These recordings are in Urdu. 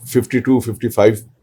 52-55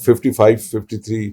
55-53,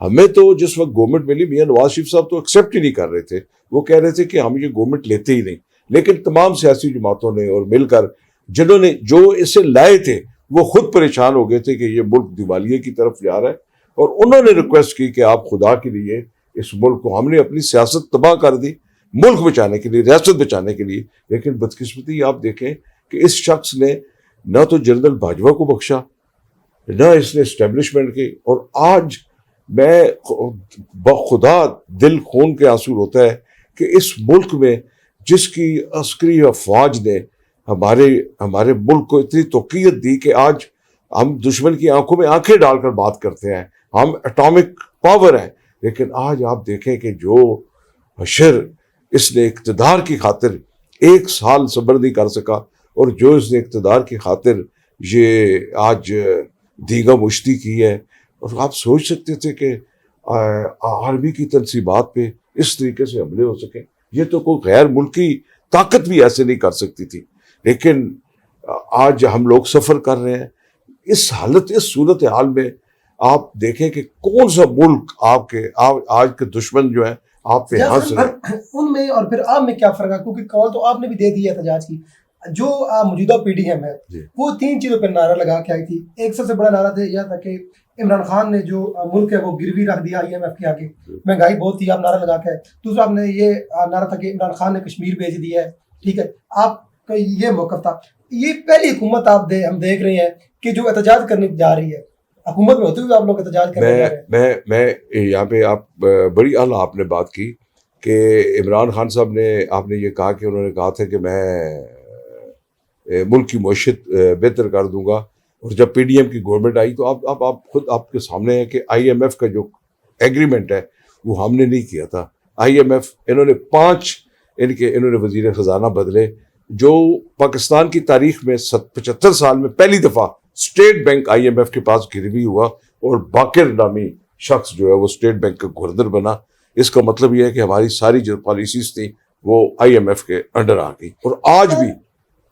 ہمیں تو جس وقت گورنمنٹ ملی میاں نواز شریف صاحب تو ایکسیپٹ ہی نہیں کر رہے تھے، وہ کہہ رہے تھے کہ ہم یہ گورنمنٹ لیتے ہی نہیں، لیکن تمام سیاسی جماعتوں نے اور مل کر جنہوں نے جو اسے لائے تھے وہ خود پریشان ہو گئے تھے کہ یہ ملک دیوالیے کی طرف جا رہا ہے، اور انہوں نے ریکویسٹ کی کہ آپ خدا کے لیے اس ملک کو، ہم نے اپنی سیاست تباہ کر دی ملک بچانے کے لیے، ریاست بچانے کے لیے، لیکن بدقسمتی آپ دیکھیں کہ اس شخص نے نہ تو جنرل باجوہ کو بخشا، نہ اس نے اسٹیبلشمنٹ کی، اور آج میں بخدا دل خون کے آنسو ہوتا ہے کہ اس ملک میں جس کی عسکری افواج نے ہمارے ملک کو اتنی توقیت دی کہ آج ہم دشمن کی آنکھوں میں آنکھیں ڈال کر بات کرتے ہیں، ہم اٹامک پاور ہیں، لیکن آج آپ دیکھیں کہ جو حشر اس نے اقتدار کی خاطر 1 سال صبر نہیں کر سکا، اور جو اس نے اقتدار کی خاطر یہ آج دیگا مشتی کی ہے، اور آپ سوچ سکتے تھے کہ آرمی کی تنصیبات پہ اس طریقے سے حملے ہو سکیں، یہ تو کوئی غیر ملکی طاقت بھی ایسے نہیں کر سکتی تھی، لیکن آج ہم لوگ سفر کر رہے ہیں اس حالت، اس صورت حال میں آپ دیکھیں کہ کون سا ملک آپ کے آج کے دشمن جو ہیں آپ پہ ہنس رہے ہیں۔ ان میں اور پھر آپ میں کیا فرق ہے؟ کیونکہ کال تو آپ نے بھی دے دی ہے احتجاج کی، جو موجودہ پی ڈی ایم ہے وہ 3 چیزوں پہ نعرہ لگا کے آئی تھی۔ ایک سب سے بڑا نعرہ تھا یہ تھا کہ عمران خان نے جو ملک ہے وہ گروی رکھ دیا IMF کے آگے، مہنگائی بہت تھی، آپ نعرہ لگا کے آئے۔ دوسرا آپ نے یہ نعرہ تھا کہ عمران خان نے کشمیر بھیج دیا ہے، ٹھیک ہے، آپ کا یہ موقف تھا۔ یہ پہلی حکومت ہم دیکھ رہے ہیں کہ جو احتجاج کرنے جا رہی ہے، حکومت میں ہوتے ہوئے آپ لوگ احتجاج کرنے جا رہے ہیں۔ میں یہاں پہ آپ بڑی اعلیٰ آپ نے بات کی کہ عمران خان صاحب نے، آپ نے یہ کہا کہ انہوں نے کہا تھا کہ میں ملک کی معیشت بہتر کر دوں گا، اور جب پی ڈی ایم کی گورنمنٹ آئی تو آپ خود آپ کے سامنے ہے کہ IMF کا جو ایگریمنٹ ہے وہ ہم نے نہیں کیا تھا۔ IMF انہوں نے 5 انہوں نے وزیر خزانہ بدلے، جو پاکستان کی تاریخ میں 75 سال میں پہلی دفعہ اسٹیٹ بینک IMF کے پاس گروی ہوا، اور باقر نامی شخص جو ہے وہ اسٹیٹ بینک کا گورنر بنا۔ اس کا مطلب یہ ہے کہ ہماری ساری جو پالیسیز تھیں وہ IMF کے انڈر آ گئی، اور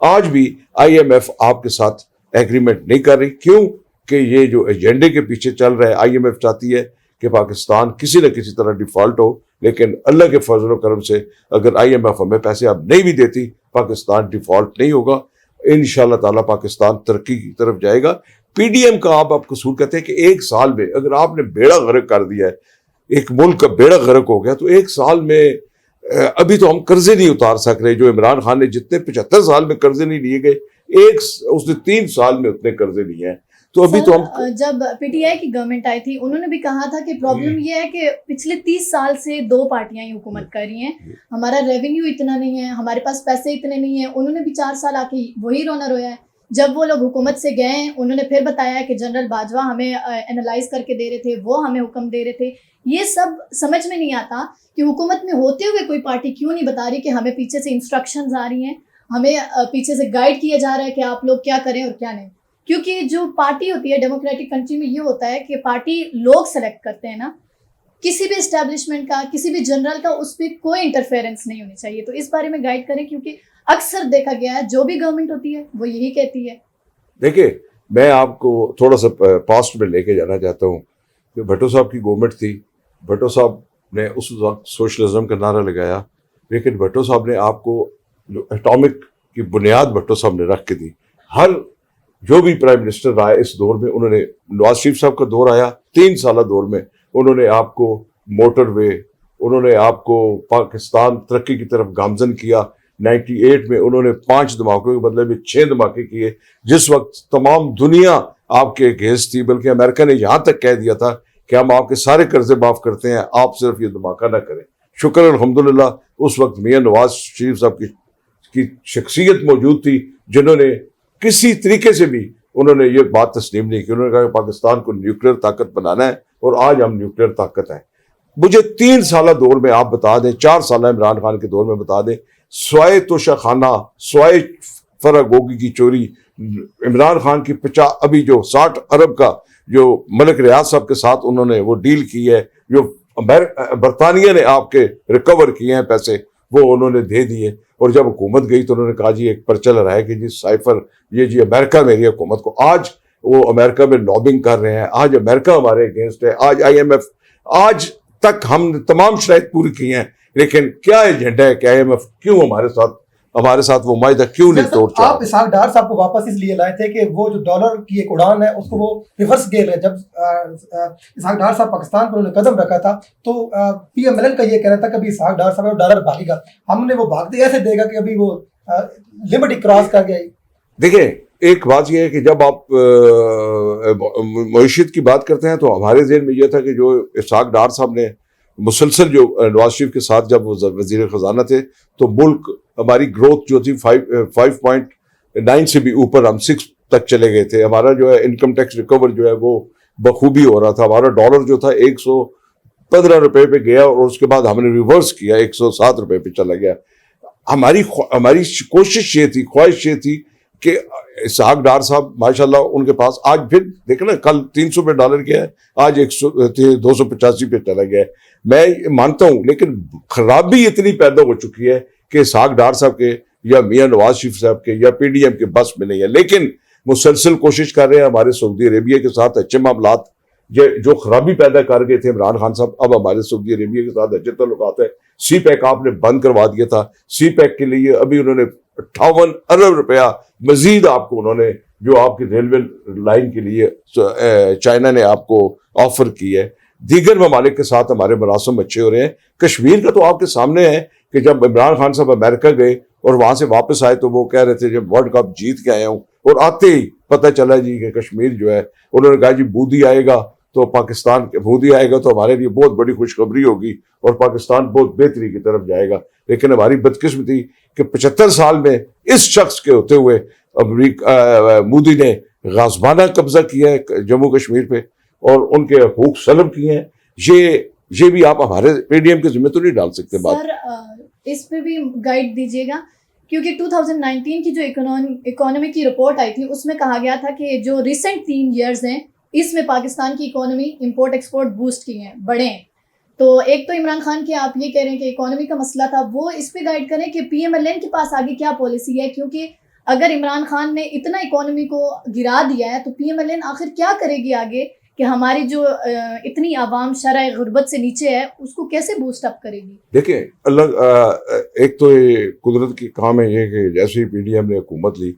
آج بھی IMF آپ کے ساتھ ایگریمنٹ نہیں کر رہی۔ کیوں کہ یہ جو ایجنڈے کے پیچھے چل رہا ہے، IMF چاہتی ہے کہ پاکستان کسی نہ کسی طرح ڈیفالٹ ہو، لیکن اللہ کے فضل و کرم سے اگر IMF ہمیں پیسے اب نہیں بھی دیتی، پاکستان ڈیفالٹ نہیں ہوگا، انشاءاللہ تعالیٰ پاکستان ترقی کی طرف جائے گا۔ پی ڈی ایم کا آپ قصور کہتے ہیں کہ 1 سال میں اگر آپ نے بیڑا غرق کر دیا ہے، ایک ملک کا بیڑا غرق ہو گیا، تو 1 سال میں ابھی تو ہم قرضے نہیں اتار سک رہے۔ جو عمران خان نے جتنے 75 سال میں قرضے نہیں لیے گئے، اس نے 3 سال میں اتنے قرضے لیے ہیں، تو ابھی تو ہم جب PTI کی گورنمنٹ آئی تھی انہوں نے بھی کہا تھا کہ پرابلم یہ ہے کہ پچھلے 30 سال سے 2 پارٹیاں ہی حکومت کر رہی ہیں، ہمارا ریونیو اتنا نہیں ہے، ہمارے پاس پیسے اتنے نہیں ہیں۔ انہوں نے بھی 4 سال آ کے وہی رونا رویا ہے۔ جب وہ لوگ حکومت سے گئے ہیں انہوں نے پھر بتایا کہ جنرل باجوہ ہمیں انالائز کر کے دے رہے تھے، وہ ہمیں حکم دے رہے تھے۔ یہ سب سمجھ میں نہیں آتا کہ حکومت میں ہوتے ہوئے کوئی پارٹی کیوں نہیں بتا رہی کہ ہمیں پیچھے سے انسٹرکشنز آ رہی ہیں، ہمیں پیچھے سے گائیڈ کیا جا رہا ہے کہ آپ لوگ کیا کریں اور کیا نہیں۔ کیونکہ جو پارٹی ہوتی ہے ڈیموکریٹک کنٹری میں یہ ہوتا ہے کہ پارٹی لوگ سلیکٹ کرتے ہیں نا، کسی بھی اسٹیبلشمنٹ کا، کسی بھی جنرل کا اس پہ کوئی انٹرفیئرنس نہیں ہونی چاہیے۔ تو اس بارے میں گائیڈ کریں، کیونکہ اکثر دیکھا گیا ہے جو بھی گورنمنٹ ہوتی ہے وہ یہی کہتی ہے۔ دیکھیں، میں آپ کو تھوڑا سا پاسٹ میں لے کے جانا چاہتا ہوں کہ بھٹو صاحب کی گورنمنٹ تھی، بھٹو صاحب نے اس وقت سوشلزم کا نعرہ لگایا، لیکن بھٹو صاحب نے آپ کو جو ایٹامک کی بنیاد بھٹو صاحب نے رکھ کے دی۔ ہر جو بھی پرائم منسٹر رہا ہے اس دور میں، انہوں نے، نواز شریف صاحب کا دور آیا 3 سالہ دور میں، انہوں نے آپ کو موٹر وے، انہوں نے آپ کو پاکستان ترقی کی طرف گامزن کیا۔ 98 میں انہوں نے 5 دھماکوں کے بدلے میں 6 دھماکے کیے، جس وقت تمام دنیا آپ کے اگینسٹ تھی، بلکہ امریکہ نے یہاں تک کہہ دیا تھا کہ ہم آپ کے سارے قرضے معاف کرتے ہیں، آپ صرف یہ دھماکہ نہ کریں۔ شکر الحمدللہ اس وقت میاں نواز شریف صاحب کی شخصیت موجود تھی، جنہوں نے کسی طریقے سے بھی انہوں نے یہ بات تسلیم نہیں کی۔ انہوں نے کہا کہ پاکستان کو نیوکلیر طاقت بنانا ہے، اور آج ہم نیوکلیر طاقت ہیں۔ مجھے 3 سالہ دور میں آپ بتا دیں، 4 سالہ عمران خان کے دور میں بتا دیں، سوائے توشہ خانہ، سوائے فراگوگی کی چوری، عمران خان کی ابھی جو 60 ارب کا جو ملک ریاض صاحب کے ساتھ انہوں نے وہ ڈیل کی ہے، جو برطانیہ نے آپ کے ریکور کیے ہیں پیسے، وہ انہوں نے دے دیے۔ اور جب حکومت گئی تو انہوں نے کہا جی ایک پرچہ لہرایا ہے کہ جی سائفر، یہ جی امریکہ میری حکومت کو، آج وہ امریکہ میں لابنگ کر رہے ہیں، آج امریکہ ہمارے اگینسٹ ہے، آج IMF آج تک ہم نے تمام شرائط پوری کی ہیں, لیکن کیا ایجنڈا ہے کہ IMF کیوں ہمارے ساتھ وہ معاہدہ کیوں نہیں توڑ چاہا؟ آپ اسحاق ڈار صاحب کو واپس اس لیے لائے تھے کہ وہ جو ڈالر کی ایک اڑان ہے اس کو وہ ریورس گیئر ہے. جب اسحاق ڈار صاحب پاکستان پر انہوں نے قدم رکھا تھا تو PMLN کا یہ کہنا تھا کہ ابھی اسحاق ڈار صاحب ڈالر بھاگے گا, ہم نے وہ بھاگتے ایسے دے گا کہ ابھی وہ لمٹ ہی کراس کر گیا. دیکھیں ایک بات یہ ہے کہ جب آپ معیشت کی بات کرتے ہیں تو ہمارے ذہن میں یہ تھا کہ جو اسحاق ڈار صاحب نے مسلسل جو نواز شریف کے ساتھ جب وہ وزیر خزانہ تھے تو ملک ہماری گروتھ جو تھی 5.9 سے بھی اوپر ہم 6 تک چلے گئے تھے. ہمارا جو ہے انکم ٹیکس ریکور جو ہے وہ بخوبی ہو رہا تھا. ہمارا ڈالر جو تھا 115 روپے پہ گیا اور اس کے بعد ہم نے ریورس کیا 107 روپے پہ چلا گیا. ہماری کوشش یہ تھی, خواہش یہ تھی کہ اسحاق ڈار صاحب ماشاءاللہ ان کے پاس آج پھر دیکھیں نا کل 300 پہ ڈالر گیا ہے, آج 285 پہ چلا گیا ہے. میں مانتا ہوں لیکن خرابی اتنی پیدا ہو چکی ہے کہ اسحاق ڈار صاحب کے یا میاں نواز شریف صاحب کے یا PDM کے بس میں نہیں ہے, لیکن مسلسل کوشش کر رہے ہیں. ہمارے سعودی عربیہ کے ساتھ اچھے معاملات جو خرابی پیدا کر گئے تھے عمران خان صاحب, اب ہمارے سعودی عربیہ کے ساتھ اچھے تعلقات ہیں. سی پیک آپ نے بند کروا دیا تھا, سی پیک کے لیے ابھی انہوں نے 58 ارب روپیہ مزید آپ کو انہوں نے جو آپ کی ریلوے لائن کے لیے چائنا نے آپ کو آفر کی ہے. دیگر ممالک کے ساتھ ہمارے مراسم اچھے ہو رہے ہیں. کشمیر کا تو آپ کے سامنے ہے کہ جب عمران خان صاحب امریکہ گئے اور وہاں سے واپس آئے تو وہ کہہ رہے تھے جب ورلڈ کپ جیت کے آیا ہوں, اور آتے ہی پتہ چلا جی کہ کشمیر جو ہے انہوں نے کہا جی مودی آئے گا تو پاکستان مودی آئے گا تو ہمارے لیے بہت بڑی خوشخبری ہوگی اور پاکستان بہت بہتری کی طرف جائے گا. لیکن ہماری بدقسمتی کہ 75 سال میں اس شخص کے ہوتے ہوئے مودی نے غاصبانہ قبضہ کیا ہے جموں کشمیر پہ اور ان کے حقوق سلب کیے ہیں. یہ بھی آپ ہمارے PDM کے ذمہ تو نہیں ڈال سکتے بات. سر اس پہ بھی گائیڈ دیجیے گا کیونکہ 2019 کی جو اکانومی کی رپورٹ آئی تھی اس میں کہا گیا تھا کہ جو ریسنٹ 3 ایئرز ہیں اس میں پاکستان کی اکانومی امپورٹ ایکسپورٹ بوسٹ کی ہیں, بڑے ہیں. تو ایک تو عمران خان کے آپ یہ کہہ رہے ہیں کہ اکانومی کا مسئلہ تھا, وہ اس پہ گائیڈ کریں کہ PMLN کے پاس آگے کیا پالیسی ہے, کیونکہ اگر عمران خان نے اتنا اکانومی کو گرا دیا ہے تو PMLN آخر کیا کرے گی آگے کہ ہماری جو اتنی عوام شرح غربت سے نیچے ہے اس کو کیسے بوسٹ اپ کرے گی. دیکھیں اللہ ایک تو یہ قدرت کی کام ہے یہ کہ جیسے ہی PDM نے حکومت لی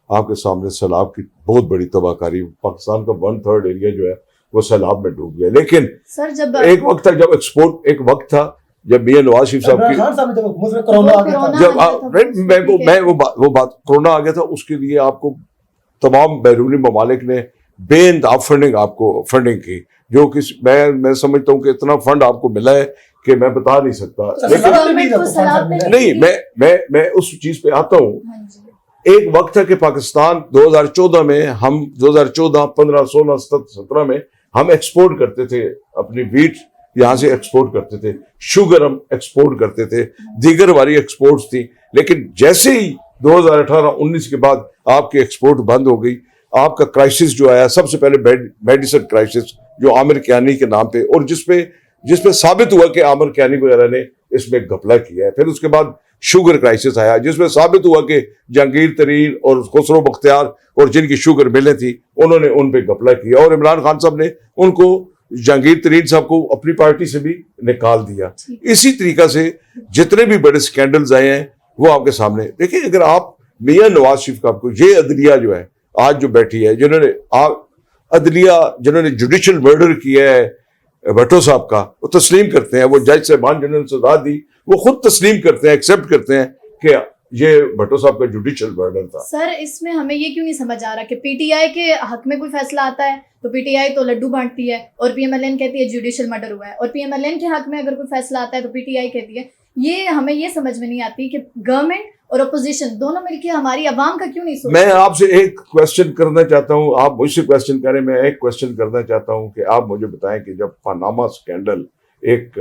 آپ کے سامنے سیلاب کی بہت بڑی تباہ کاری, پاکستان کا 1/3 ایریا جو ہے وہ سیلاب میں ڈوب گیا. لیکن سر جب ایک وقت تھا جب ایکسپورٹ, ایک وقت تھا جب میاں نواز شریف صاحب میں وہ بات کورونا آ گیا تھا, اس کے لیے آپ کو تمام بیرونی ممالک نے بے انتہا فنڈنگ آپ کو فنڈنگ کی, جو کہ میں سمجھتا ہوں کہ اتنا فنڈ آپ کو ملا ہے کہ میں بتا نہیں سکتا. نہیں میں اس چیز پہ آتا ہوں. ایک وقت تھا کہ پاکستان 2014 میں ہم 2014 15 16 17 میں ہم ایکسپورٹ کرتے تھے اپنی ویٹ یہاں سے ایکسپورٹ کرتے تھے, شوگر ہم ایکسپورٹ کرتے تھے, دیگر ہماری ایکسپورٹس تھی. لیکن جیسے ہی 2018-19 کے بعد آپ کی ایکسپورٹ بند ہو گئی, آپ کا کرائسس جو آیا سب سے پہلے میڈیسن کرائسس جو عامر کیانی کے نام پہ, اور جس پہ ثابت ہوا کہ عامر کیانی وغیرہ نے اس میں گھپلا کیا ہے. پھر اس کے بعد شوگر کرائسس آیا جس میں ثابت ہوا کہ جہانگیر ترین اور خسرو بختیار اور جن کی شوگر ملیں تھی انہوں نے ان پہ گھپلا کیا, اور عمران خان صاحب نے ان کو جہانگیر ترین صاحب کو اپنی پارٹی سے بھی نکال دیا. اسی طریقہ سے جتنے بھی بڑے سکینڈلز آئے ہیں وہ آپ کے سامنے دیکھیں. اگر آپ میاں نواز شریف کا آپ کو یہ عدلیہ جو ہے آج جو بیٹھی ہے جنہوں نے جوڈیشل مرڈر کیا ہے بھٹو صاحب کا, وہ تسلیم کرتے ہیں, وہ جج صاحبان جنہوں نے سزا دی وہ خود تسلیم کرتے ہیں, ایکسیپٹ کرتے ہیں کہ یہ بھٹو صاحب کا جوڈیشل مرڈر تھا. سر اس میں ہمیں یہ کیوں نہیں سمجھ آ رہا کہ PTI کے حق میں کوئی فیصلہ آتا ہے تو PTI تو لڈو بانٹتی ہے اور PMLN کہتی ہے جوڈیشل مرڈر ہوا ہے, اور PMLN کے حق میں اگر کوئی فیصلہ آتا ہے تو PTI کہتی ہے. یہ ہمیں یہ سمجھ میں نہیں آتی کہ گورنمنٹ اور اپوزیشن دونوں مل کے ہماری عوام کا کیوں نہیں سوچتے. میں آپ سے ایک کوشچن کرنا چاہتا ہوں, آپ مجھ سے کوشچن کریں, میں ایک کوشچن کرنا چاہتا ہوں کہ آپ مجھے بتائیں کہ جب پاناما سکینڈل ایک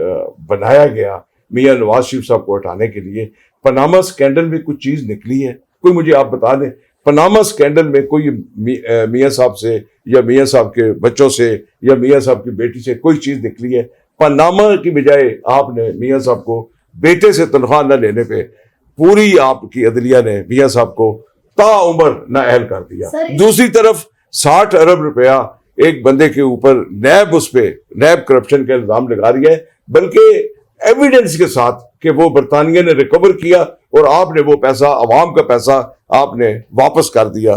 بنایا گیا میاں نواز شریف صاحب کو ہٹانے کے لیے, پاناما سکینڈل میں کچھ چیز نکلی ہے کوئی مجھے آپ بتا دیں. پاناما سکینڈل میں کوئی میاں صاحب سے یا میاں صاحب کے بچوں سے یا میاں صاحب کی بیٹی سے کوئی چیز نکلی ہے؟ پاناما کی بجائے آپ نے میاں صاحب کو بیٹے سے تنخواہ نہ لینے پہ پوری آپ کی عدلیہ نے میاں صاحب کو تا عمر نااہل کر دیا. دوسری طرف 60 ارب روپیہ ایک بندے کے اوپر نیب اس پہ نیب کرپشن کا الزام لگا رہی ہے، بلکہ ایویڈنس کے ساتھ کہ وہ برطانیہ نے ریکور کیا اور آپ نے وہ پیسہ، عوام کا پیسہ آپ نے واپس کر دیا.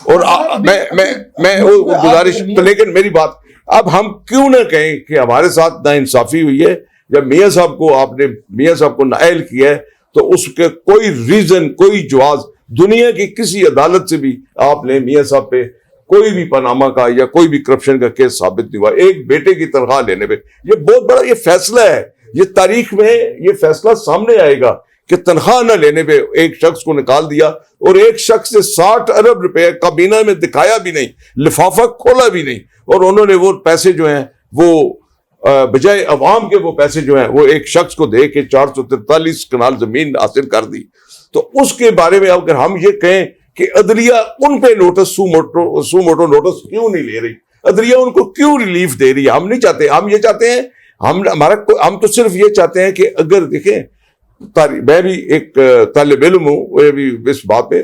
اور میں گزارش تو، لیکن میری بات، اب ہم کیوں نہ کہیں کہ ہمارے ساتھ ناانصافی ہوئی ہے. جب میاں صاحب کو آپ نے میاں صاحب کو نائل کیا ہے تو اس کے کوئی ریزن، کوئی جواز دنیا کی کسی عدالت سے بھی آپ نے میاں صاحب پہ کوئی بھی پاناما کا یا کوئی بھی کرپشن کا کیس ثابت نہیں ہوا. ایک بیٹے کی تنخواہ لینے پہ یہ بہت بڑا یہ فیصلہ ہے. یہ تاریخ میں یہ فیصلہ سامنے آئے گا کہ تنخواہ نہ لینے پہ ایک شخص کو نکال دیا، اور ایک شخص سے 60 ارب روپے کابینہ میں دکھایا بھی نہیں، لفافہ کھولا بھی نہیں، اور انہوں نے وہ پیسے جو ہیں وہ بجائے عوام کے وہ پیسے جو ہیں وہ ایک شخص کو دے کے 443 کنال زمین حاصل کر دی. تو اس کے بارے میں اگر ہم یہ کہیں کہ عدلیہ ان پہ نوٹس سو موٹو نوٹس کیوں نہیں لے رہی، عدلیہ ان کو کیوں ریلیف دے رہی ہے، ہم نہیں چاہتے. ہم یہ چاہتے ہیں، ہم تو صرف یہ چاہتے ہیں کہ اگر دیکھیں، میں بھی ایک طالب علم ہوں، وہ بھی اس بات پہ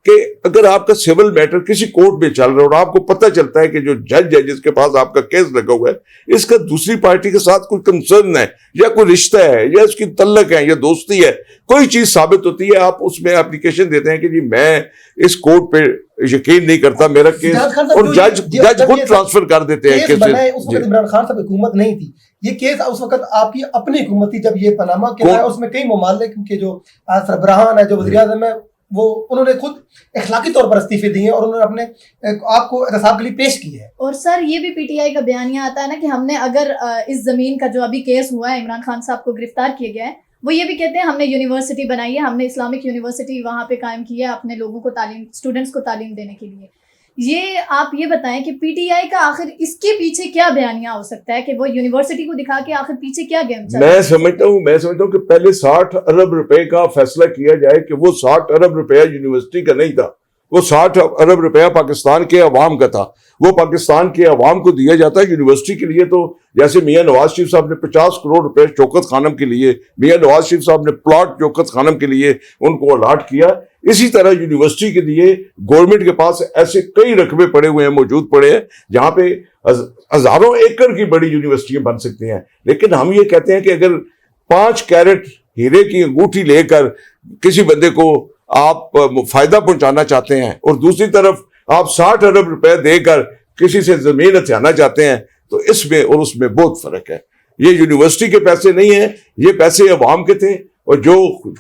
کہ اگر آپ کا سول میٹر کسی کورٹ میں چل رہا ہے اور آپ کو پتہ چلتا ہے کہ جو جج ہے جس کے پاس آپ کا کیس لگا ہوا ہے اس کا دوسری پارٹی کے ساتھ کوئی کنسرن ہے یا کوئی رشتہ ہے یا اس کی تعلق ہے یا دوستی ہے، کوئی چیز ثابت ہوتی ہے، آپ اس میں اپلیکیشن دیتے ہیں کہ جی میں اس کورٹ پہ یقین نہیں کرتا، میرا کیس، اور جج خود ٹرانسفر کر دیتے ہیں کیس. اس وقت عمران خان صاحب حکومت نہیں تھی، یہ کیس اس وقت آپ کی اپنی حکومت تھی جب یہ پاناما کے ہے. اس میں کئی ممالک کے جو سربراہان ہے، جو وزیر اعظم ہے، وہ انہوں نے خود اخلاقی طور پر استعفے دیے اور انہوں نے اپنے آپ کو احتساب کے لیے پیش کی ہے. اور سر یہ بھی پی ٹی آئی کا بیانیہ آتا ہے نا کہ ہم نے اگر اس زمین کا جو ابھی کیس ہوا ہے، عمران خان صاحب کو گرفتار کیا گیا ہے، وہ یہ بھی کہتے ہیں ہم نے یونیورسٹی بنائی ہے، ہم نے اسلامک یونیورسٹی وہاں پہ قائم کی ہے اپنے لوگوں کو تعلیم، اسٹوڈنٹس کو تعلیم دینے کے لیے. یہ آپ یہ بتائیں کہ پی ٹی آئی کا آخر اس کے پیچھے کیا بیانیہ ہو سکتا ہے کہ وہ یونیورسٹی کو دکھا کے آخر پیچھے کیا گیم چل رہا ہے؟ میں سمجھتا ہوں کہ پہلے 60 ارب روپے کا فیصلہ کیا جائے کہ وہ 60 ارب روپیہ یونیورسٹی کا نہیں تھا، وہ 60 ارب روپیہ پاکستان کے عوام کا تھا. وہ پاکستان کے عوام کو دیا جاتا ہے یونیورسٹی کے لیے. تو جیسے میاں نواز شریف صاحب نے 50 کروڑ روپے شوکت خانم کے لیے، میاں نواز شریف صاحب نے پلاٹ شوکت خانم کے لیے ان کو الاٹ کیا، اسی طرح یونیورسٹی کے لیے گورنمنٹ کے پاس ایسے کئی رقبے پڑے ہوئے ہیں، موجود پڑے ہیں، جہاں پہ ہزاروں ایکڑ کی بڑی یونیورسٹیاں بن سکتی ہیں. لیکن ہم یہ کہتے ہیں کہ اگر 5 کیرٹ ہیرے کی انگوٹھی لے کر کسی بندے کو آپ فائدہ پہنچانا چاہتے ہیں اور دوسری طرف آپ 60 ارب روپے دے کر کسی سے زمین ہتھیانا چاہتے ہیں، تو اس میں اور اس میں بہت فرق ہے. یہ یونیورسٹی کے پیسے نہیں ہیں، یہ پیسے عوام کے تھے اور جو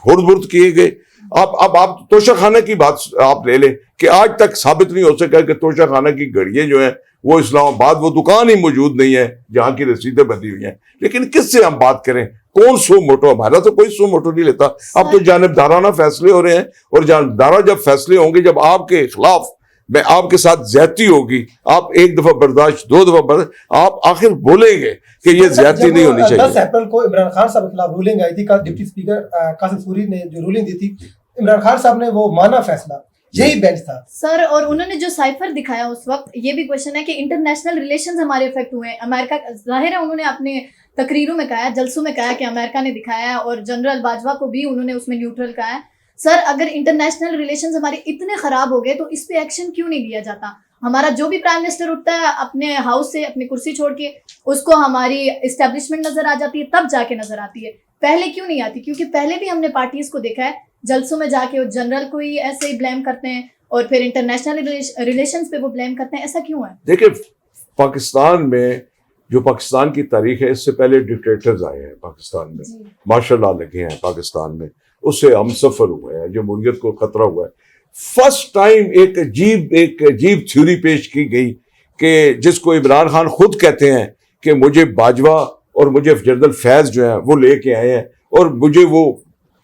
ہرد برد کیے گئے. اب آپ توشہ خانہ کی بات آپ لے لیں کہ آج تک ثابت نہیں ہو سکا کہ توشہ خانہ کی گھڑیاں جو ہیں وہ اسلام آباد وہ دکان ہی موجود نہیں ہے جہاں کی رسیدیں بندی ہوئی ہیں. لیکن کس سے ہم بات کریں؟ کون سو موٹو؟ ہمارا تو کوئی سو موٹو نہیں لیتا. اب تو جانبدارانہ فیصلے ہو رہے ہیں، اور جانبدارانہ جب فیصلے ہوں گے، جب آپ کے خلاف میں آپ کے ساتھ زیادتی ہوگی، آپ ایک دفعہ برداشت، 2 دفعہ برداشت، آپ آخر بولیں گے کہ یہ زیادتی نہیں ہونی چاہیے. 10 اپریل کو عمران خان صاحب کے خلاف رولنگ آئی تھی، ڈپٹی اسپیکر قاسم سوری نے جو رولنگ دی تھی، عمران خان صاحب نے وہ مانا فیصلہ، یہی بینچ تھا سر. اور انہوں نے جو سائفر دکھایا اس وقت، یہ بھی کوشچن ہے کہ انٹرنیشنل ریلیشنز ہمارے افیکٹ ہوئے ہیں. امریکہ ظاہر ہے انہوں نے اپنے تقریروں میں کہا، جلسوں میں کہا کہ امریکہ نے دکھایا ہے، اور جنرل باجوہ کو بھی انہوں نے اس میں نیوٹرل کہا ہے. سر اگر انٹرنیشنل ریلیشنز ہمارے اتنے خراب ہو گئے تو اس پہ ایکشن کیوں نہیں لیا جاتا؟ ہمارا جو بھی پرائم منسٹر اٹھتا ہے اپنے ہاؤس سے، اپنی کرسی چھوڑ کے، اس کو ہماری اسٹیبلشمنٹ نظر آ جاتی ہے، تب جا کے نظر آتی ہے. پہلے کیوں نہیں آتی؟ کیونکہ پہلے بھی ہم نے پارٹیز کو دیکھا ہے جلسوں میں جا کے وہ جنرل کو ہی ایسے ہی بلیم کرتے ہیں اور پھر انٹرنیشنل ریلیشنز پہ وہ بلیم کرتے ہیں. ایسا کیوں ہے؟ دیکھیں، پاکستان میں جو پاکستان کی تاریخ ہے، اس سے پہلے ڈکٹیٹرز آئے ہیں پاکستان میں، ماشاء اللہ لگے ہیں پاکستان میں، اس سے ہم سفر ہوئے ہیں، جمہوریت کو خطرہ ہوا ہے. فرسٹ ٹائم ایک عجیب تھیوری پیش کی گئی کہ جس کو عمران خان خود کہتے ہیں کہ مجھے باجوہ اور مجھے جنرل فیض جو ہیں وہ لے کے آئے ہیں، اور مجھے وہ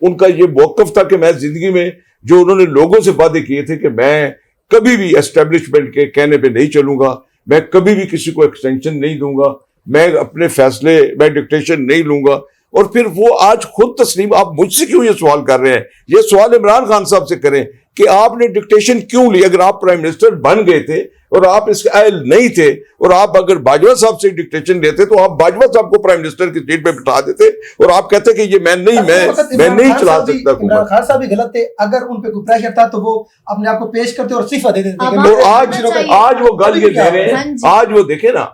ان کا یہ موقف تھا کہ میں زندگی میں جو انہوں نے لوگوں سے وعدے کیے تھے کہ میں کبھی بھی اسٹیبلشمنٹ کے کہنے پہ نہیں چلوں گا، میں کبھی بھی کسی کو ایکسٹینشن نہیں دوں گا، میں اپنے فیصلے، میں ڈکٹیشن نہیں لوں گا. اور پھر وہ آج خود تسلیم. آپ مجھ سے کیوں یہ سوال کر رہے ہیں؟ یہ سوال عمران خان صاحب سے کریں کہ آپ نے ڈکٹیشن کیوں لی. اگر آپ پرائم منسٹر بن گئے تھے اور آپ اس کے اہل نہیں تھے, اور آپ اگر باجوہ صاحب سے ڈکٹیشن لیتے تو آپ باجوہ صاحب کو پرائم منسٹر کی سیٹ پہ بٹھا دیتے اور آپ کہتے کہ یہ میں نہیں چلا سکتا. عمران خان صاحب بھی غلط تھے, اگر ان پہ کوئی پریشر تھا تو وہ اپنے آپ کو پیش کرتے اور استعفیٰ دے دیتے. اور آج وہ گل یہ کہہ رہے ہیں, آج وہ دیکھیں نا,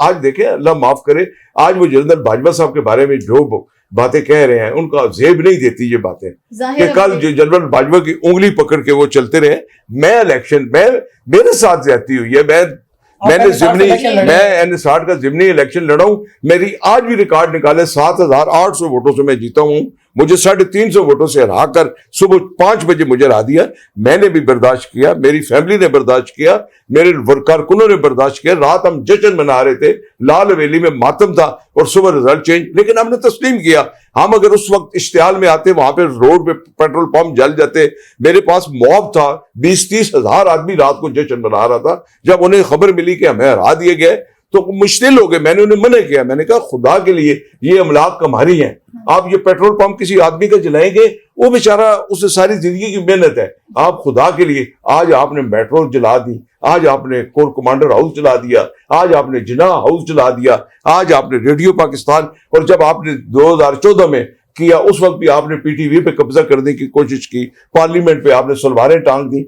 آج دیکھیں اللہ معاف کرے, آج وہ جنرل باجوہ صاحب کے بارے میں جو باتیں کہہ رہے ہیں ان کا زیب نہیں دیتی یہ باتیں کہ کل جو جنرل باجوہ کی انگلی پکڑ کے وہ چلتے رہے. میں الیکشن میں میرے ساتھ زیادتی ہوئی ہے, میں نے ضمنی میں N60 کا ضمنی الیکشن لڑا ہوں. میری آج بھی ریکارڈ نکالے 7,800 ووٹوں سے میں جیتا ہوں. مجھے 350 ووٹوں سے ہرا کر صبح 5 بجے مجھے ہرا دیا. میں نے بھی برداشت کیا, میری فیملی نے برداشت کیا, میرے کارکنوں نے برداشت کیا. رات ہم جشن منا رہے تھے, لال حویلی میں ماتم تھا اور صبح رزلٹ چینج, لیکن ہم نے تسلیم کیا. ہم اگر اس وقت اشتعال میں آتے, وہاں پہ روڈ پہ پیٹرول پمپ جل جاتے. میرے پاس موب تھا, 20-30 ہزار آدمی رات کو جشن منا رہا تھا. جب انہیں خبر ملی کہ ہمیں ہرا دیے گئے تو مشکل ہو گئے. میں نے انہیں منع کیا, میں نے کہا خدا کے لیے یہ املاک ہماری ہیں, آپ یہ پیٹرول پمپ کسی آدمی کا جلائیں گے, وہ بیچارہ اسے ساری زندگی کی محنت ہے. آپ خدا کے لیے, آج آپ نے میٹرو جلا دی, آج آپ نے کور کمانڈر ہاؤس جلا دیا, آج آپ نے جناح ہاؤس جلا دیا, آج آپ نے ریڈیو پاکستان, اور جب آپ نے 2014 میں کیا اس وقت بھی آپ نے پی ٹی وی پہ قبضہ کرنے کی کوشش کی, پارلیمنٹ پہ آپ نے سلواریں ٹانگ دی.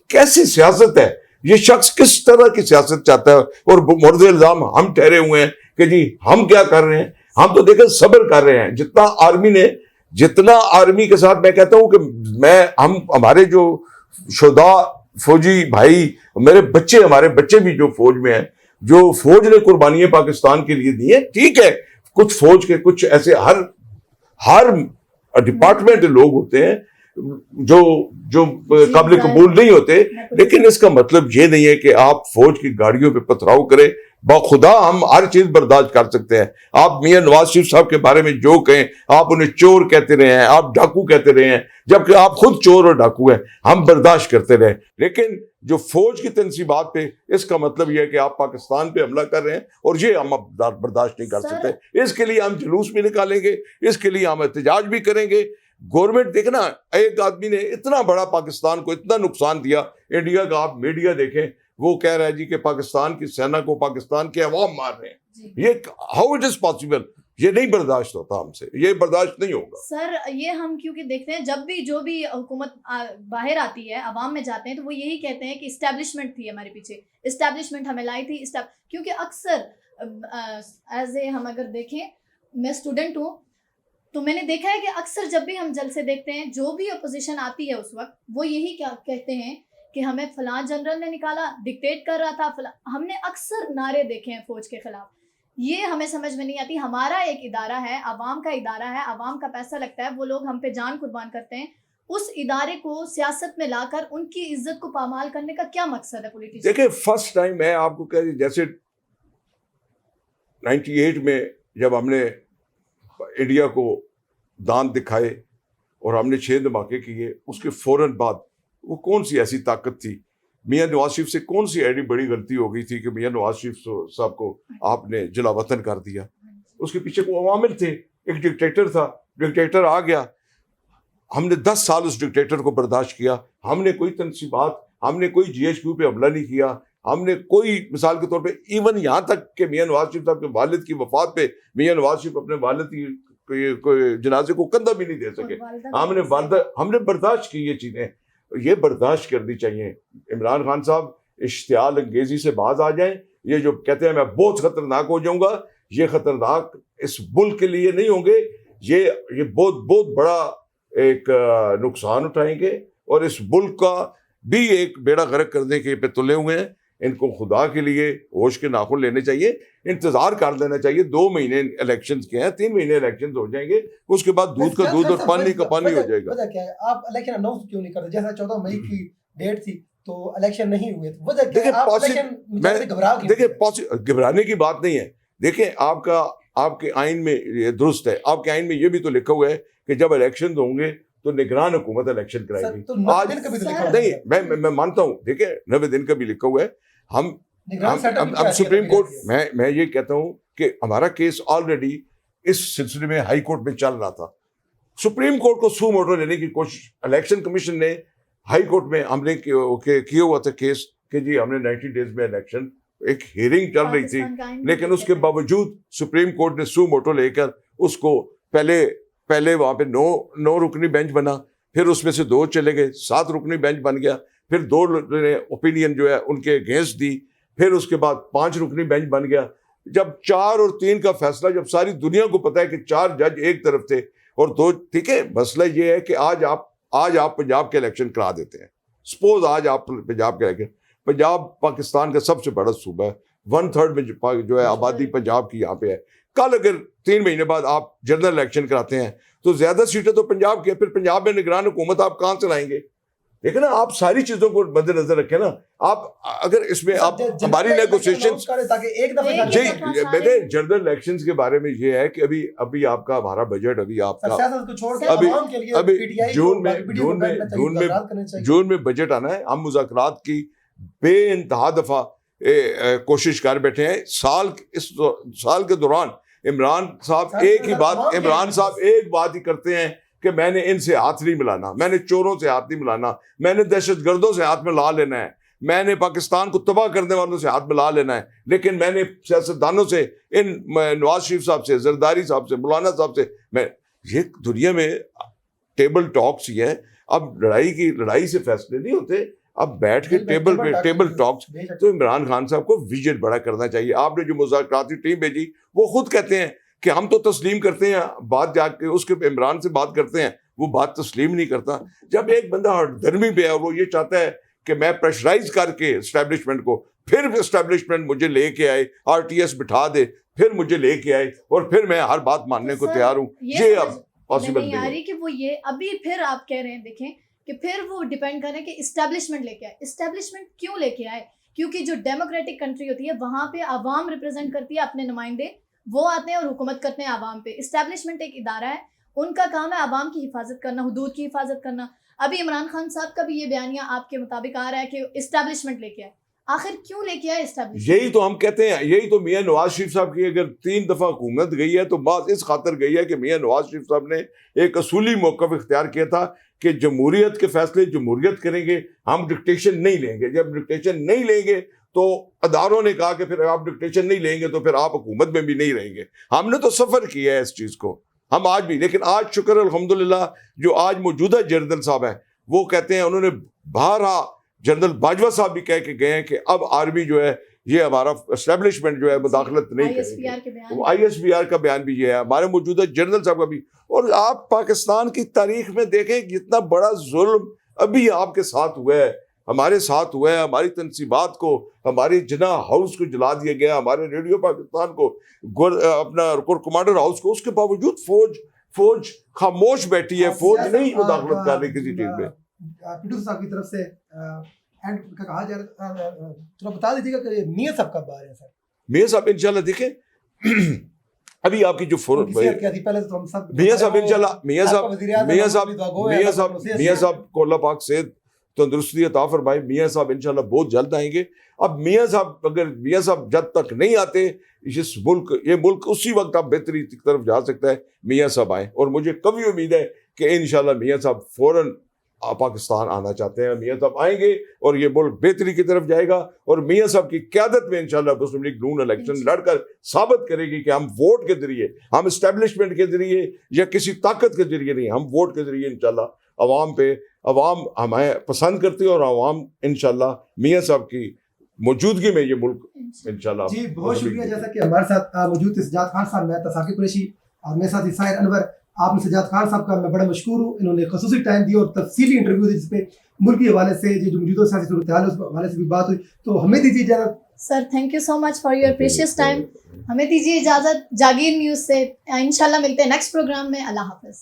کیسی سیاست ہے یہ؟ شخص کس طرح کی سیاست چاہتا ہے؟ اور مورد الزام ہم ٹھہرے ہوئے ہیں کہ جی ہم کیا کر رہے ہیں. ہم تو دیکھیں صبر کر رہے ہیں. جتنا آرمی کے ساتھ میں کہتا ہوں کہ ہمارے جو شہداء فوجی بھائی, میرے بچے, ہمارے بچے بھی جو فوج میں ہیں, جو فوج نے قربانیاں پاکستان کے لیے دی ہیں, ٹھیک ہے کچھ فوج کے کچھ ایسے ہر ڈپارٹمنٹ لوگ ہوتے ہیں جو قابل قبول نہیں ہوتے, لیکن اس کا مطلب یہ نہیں ہے کہ آپ فوج کی گاڑیوں پہ پتھراؤ کریں. بخدا ہم ہر چیز برداشت کر سکتے ہیں. آپ میاں نواز شریف صاحب کے بارے میں جو کہیں, آپ انہیں چور کہتے رہے ہیں, آپ ڈاکو کہتے رہے ہیں, جبکہ آپ خود چور اور ڈاکو ہیں, ہم برداشت کرتے رہے. لیکن جو فوج کی تنصیبات پہ, اس کا مطلب یہ ہے کہ آپ پاکستان پہ حملہ کر رہے ہیں, اور یہ ہم برداشت نہیں کر سکتے. اس کے لیے ہم جلوس بھی نکالیں گے, اس کے لیے ہم احتجاج بھی کریں گے. گورنمنٹ دیکھنا, ایک آدمی نے اتنا بڑا پاکستان کو اتنا نقصان دیا. انڈیا کا آپ میڈیا دیکھیں, وہ کہہ رہا ہے جی کہ پاکستان کی سینا کو پاکستان کے عوام مار رہے ہیں. یہ ہاؤ اٹ از پاسبل؟ یہ نہیں برداشت ہوتا ہم سے, یہ برداشت نہیں ہوگا. سر یہ ہم کیونکہ دیکھتے ہیں جب بھی جو بھی حکومت باہر آتی ہے, عوام میں جاتے ہیں, تو وہ یہی کہتے ہیں کہ اسٹیبلشمنٹ تھی ہمارے پیچھے, اسٹیبلشمنٹ ہمیں لائی تھی. کیونکہ اکثر ایز اے ہم اگر دیکھیں, میں اسٹوڈنٹ ہوں, تو میں نے دیکھا ہے کہ اکثر جب بھی ہم جلسے دیکھتے ہیں, جو بھی اپوزیشن آتی ہے اس وقت وہ یہی کیا کہتے ہیں کہ ہمیں فلاں جنرل نے نکالا, ڈکٹیٹ کر رہا تھا. ہم نے اکثر نعرے دیکھے ہیں فوج کے خلاف. یہ ہمیں سمجھ میں نہیں آتی. ہمارا ایک ادارہ ہے, عوام کا ادارہ ہے, عوام کا پیسہ لگتا ہے, وہ لوگ ہم پہ جان قربان کرتے ہیں. اس ادارے کو سیاست میں لا کر ان کی عزت کو پامال کرنے کا کیا مقصد ہے پولیٹیشن؟ دیکھیں فرسٹ ٹائم میں آپ کو کہہ جیسے 98 میں جب ہم نے انڈیا کو دانت دکھائے اور ہم نے 6 دھماکے کیے, اس کے فوراً بعد وہ کون سی ایسی طاقت تھی؟ میاں نواز شریف سے کون سی ایسی بڑی غلطی ہو گئی تھی کہ میاں نواز شریف صاحب کو آپ نے جلا وطن کر دیا؟ اس کے پیچھے کو عوامل تھے. ایک ڈکٹیٹر تھا, ڈکٹیٹر آ گیا, ہم نے 10 سال اس ڈکٹیٹر کو برداشت کیا. ہم نے کوئی تنصیبات, ہم نے کوئی GHQ پہ حملہ نہیں کیا, ہم نے کوئی مثال کے طور پہ ایون یہاں تک کہ میاں نواز شریف صاحب کے والد کی وفات پہ میاں نواز شریف اپنے والد کی جنازے کو کندھا بھی نہیں دے سکے. ہم نے برداشت کی یہ چیزیں, یہ برداشت کرنی چاہیے. عمران خان صاحب اشتعال انگیزی سے باز آ جائیں. یہ جو کہتے ہیں میں بہت خطرناک ہو جاؤں گا, یہ خطرناک اس ملک کے لیے نہیں ہوں گے. یہ بہت بڑا ایک نقصان اٹھائیں گے, اور اس ملک کا بھی ایک بیڑا غرق کرنے کے پہ تلے ہوئے ہیں. ان کو خدا کے لیے ہوش کے ناخن لینے چاہیے, انتظار کر لینا چاہیے. 2 مہینے الیکشنز کے ہیں, 3 مہینے الیکشنز ہو جائیں گے, اس کے بعد دودھ کا دودھ اور پانی کا پانی ہو جائے گا. وجہ کیا ہے آپ الیکشن اناؤنس کیوں نہیں کرتے؟ جیسا 14 مئی کی ڈیٹ تھی تو الیکشن نہیں ہوئے, وجہ کیا ہے؟ آپ الیکشن دیکھیں گھبرانے کی بات نہیں ہے. دیکھیں آپ کے آئین میں یہ درست ہے, آپ کے آئین میں یہ بھی تو لکھا ہوا ہے کہ جب الیکشن ہوں گے تو نگران حکومت الیکشن کرائے گی. آج نہیں, میں مانتا ہوں, دیکھیں 90 دن کا بھی لکھا ہوا ہے. ہم سپریم کورٹ, میں یہ کہتا ہوں کہ ہمارا کیس آلریڈی اس سلسلے میں ہائی کورٹ میں چل رہا تھا. سپریم کورٹ کو سو موٹو لینے کی کوشش الیکشن کمیشن نے ہائی کورٹ میں ہم نے کیا ہوا تھا کیس کہ جی ہم نے 90 ڈیز میں الیکشن، ایک ہیئرنگ چل رہی تھی، لیکن اس کے باوجود سپریم کورٹ نے سو موٹو لے کر اس کو پہلے وہاں پہ 9 رکنی بینچ بنا، پھر اس میں سے 2 چلے گئے، 7 رکنی بینچ بن گیا، پھر 2 نے اوپینین جو ہے ان کے اگینسٹ دی، پھر اس کے بعد 5 رکنی بینچ بن گیا. جب 4 اور 3 کا فیصلہ، جب ساری دنیا کو پتا ہے کہ 4 جج ایک طرف تھے اور 2، ٹھیک ہے، مسئلہ یہ ہے کہ آج آپ پنجاب کے الیکشن کرا دیتے ہیں. سپوز آج آپ پنجاب کے الیکشن، پنجاب پاکستان کا سب سے بڑا صوبہ ہے، 1/3 میں جو ہے آبادی پنجاب کی یہاں پہ ہے. کل اگر 3 مہینے بعد آپ جنرل الیکشن کراتے ہیں تو زیادہ سیٹیں تو پنجاب کی ہیں، پھر پنجاب میں نگران حکومت آپ کہاں چلائیں گے؟ لیکن آپ ساری چیزوں کو مد نظر رکھیں نا. آپ اگر اس میں آپ ہماری نیگوسیشن، جی میرے جنرل الیکشنز کے بارے میں یہ ہے کہ ابھی آپ کا ہمارا بجٹ، ابھی آپ کا ابھی جون میں بجٹ آنا ہے. ہم مذاکرات کی بے انتہا دفعہ کوشش کر بیٹھے ہیں. اس سال کے دوران عمران صاحب ایک بات ہی کرتے ہیں کہ میں نے ان سے ہاتھ نہیں ملانا، میں نے چوروں سے ہاتھ نہیں ملانا، میں نے دہشت گردوں سے ہاتھ ملا لینا ہے، میں نے پاکستان کو تباہ کرنے والوں سے ہاتھ ملا لینا ہے. لیکن میں نے سیاستدانوں سے، ان نواز شریف صاحب سے، زرداری صاحب سے، مولانا صاحب سے، یہ دنیا میں ٹیبل ٹاکس ہی ہے. اب لڑائی سے فیصلے نہیں ہوتے، اب بیٹھ کے ٹیبل ٹاکس. تو عمران خان صاحب کو ویژن بڑا کرنا چاہیے. آپ نے جو مذاکراتی ٹیم بھیجی، وہ خود کہتے ہیں کہ ہم تو تسلیم کرتے ہیں بات، جا کے اس کے عمران سے بات کرتے ہیں، وہ بات تسلیم نہیں کرتا. جب ایک بندہ ہٹ دھرمی پہ ہے اور وہ یہ چاہتا ہے کہ میں پریشرائز کر کے اسٹیبلشمنٹ کو، پھر اسٹیبلشمنٹ مجھے لے کے آئے، RTS بٹھا دے، پھر مجھے لے کے آئے اور پھر میں ہر بات ماننے کو تیار ہوں، یہ اب پاسبل نہیں ہے. کہ وہ یہ ابھی پھر آپ کہہ رہے ہیں، دیکھیں کہ پھر وہ ڈیپینڈ کر رہے ہیں کہ اسٹیبلشمنٹ لے کے آئے. اسٹیبلشمنٹ کیوں لے کے آئے؟ کیونکہ جو ڈیموکریٹک کنٹری ہوتی ہے وہاں پہ عوام ریپرزینٹ کرتی ہے اپنے نمائندے، وہ آتے ہیں اور حکومت کرتے ہیں عوام پہ. اسٹیبلشمنٹ ایک ادارہ ہے، ان کا کام ہے عوام کی حفاظت کرنا، حدود کی حفاظت کرنا. ابھی عمران خان صاحب کا بھی یہ بیانیہ آپ کے مطابق آ رہا ہے کہ اسٹیبلشمنٹ لے کے آئے. آخر کیوں لے کے آئے اسٹیبلشمنٹ؟ یہی تو ہم کہتے ہیں، یہی تو میاں نواز شریف صاحب کی اگر 3 دفعہ حکومت گئی ہے تو بات اس خاطر گئی ہے کہ میاں نواز شریف صاحب نے ایک اصولی موقف اختیار کیا تھا کہ جمہوریت کے فیصلے جمہوریت کریں گے، ہم ڈکٹیشن نہیں لیں گے. جب ڈکٹیشن نہیں لیں گے تو اداروں نے کہا کہ پھر آپ ڈکٹیشن نہیں لیں گے تو پھر آپ حکومت میں بھی نہیں رہیں گے. ہم نے تو سفر کیا ہے اس چیز کو، ہم آج بھی. لیکن آج شکر الحمدللہ جو آج موجودہ جنرل صاحب ہیں وہ کہتے ہیں، انہوں نے بارہا جنرل باجوہ صاحب بھی کہہ کے گئے ہیں کہ اب آرمی جو ہے یہ ہمارا اسٹیبلشمنٹ جو ہے مداخلت نہیں کرے گی. ISPR کا بیان بھی یہ ہے، ہمارے موجودہ جنرل صاحب کا بھی. اور آپ پاکستان کی تاریخ میں دیکھیں جتنا بڑا ظلم ابھی آپ کے ساتھ ہوا ہے، ہمارے ساتھ ہوا ہے. ہماری تنصیبات کو، ہماری جناح ہاؤس کو جلا دیا گیا، ہمارے ریڈیو پاکستان کو، اپنا کمانڈر ہاؤس کو. اس کے باوجود فوج خاموش بیٹھی ہے، فوج نہیں مداخلت کر رہی کسی چیز میں. پیٹو صاحب کی طرف سے اینڈ کا کہا جا رہا ہے، تھوڑا بتا دیجیے گا کہ میاں صاحب کب آ رہے ہیں سر؟ میاں صاحب انشاءاللہ دیکھیں ابھی آپ کی جو میاں صاحب کو اللہ پاک صحت تندرستی عطا فرمائے. میاں صاحب انشاءاللہ بہت جلد آئیں گے. اب میاں صاحب جب تک نہیں آتے یہ ملک اسی وقت اب بہتری کی طرف جا سکتا ہے. میاں صاحب آئیں، اور مجھے کبھی امید ہے کہ انشاءاللہ میاں صاحب فوراً پاکستان آنا چاہتے ہیں. میاں صاحب آئیں گے اور یہ ملک بہتری کی طرف جائے گا. اور میاں صاحب کی قیادت میں انشاءاللہ مسلم لیگ نون الیکشن لڑ کر ثابت کرے گی کہ ہم ووٹ کے ذریعے، ہم اسٹیبلشمنٹ کے ذریعے یا کسی طاقت کے ذریعے نہیں، ہم ووٹ کے ذریعے انشاءاللہ عوام ہمیں پسند کرتی ہے، اور عوام انشاءاللہ میاں صاحب کی موجودگی میں یہ ملک انشاءاللہ. جی بہت شکریہ. جیسا کہ ہمارے ساتھ موجود تھے سجاد خان صاحب، میں ثاقب قریشی، اور میرے ساتھ ساحر انور. آپ نے سجاد خان صاحب کا میں بڑا مشکور ہوں، انہوں نے خصوصی ٹائم دیا اور تفصیلی انٹرویو دی جس پہ ملک کے حوالے سے جو موجودہ سیاسی صورتحال ہے اس حوالے سے بھی بات ہوئی. تو ہمیں دیجیے اجازت. Sir thank you so much for your precious time. ہمیں دیجیے اجازت. جاگیر نیوز سے انشاءاللہ ملتے ہیں نیکسٹ پروگرام میں. اللہ حافظ.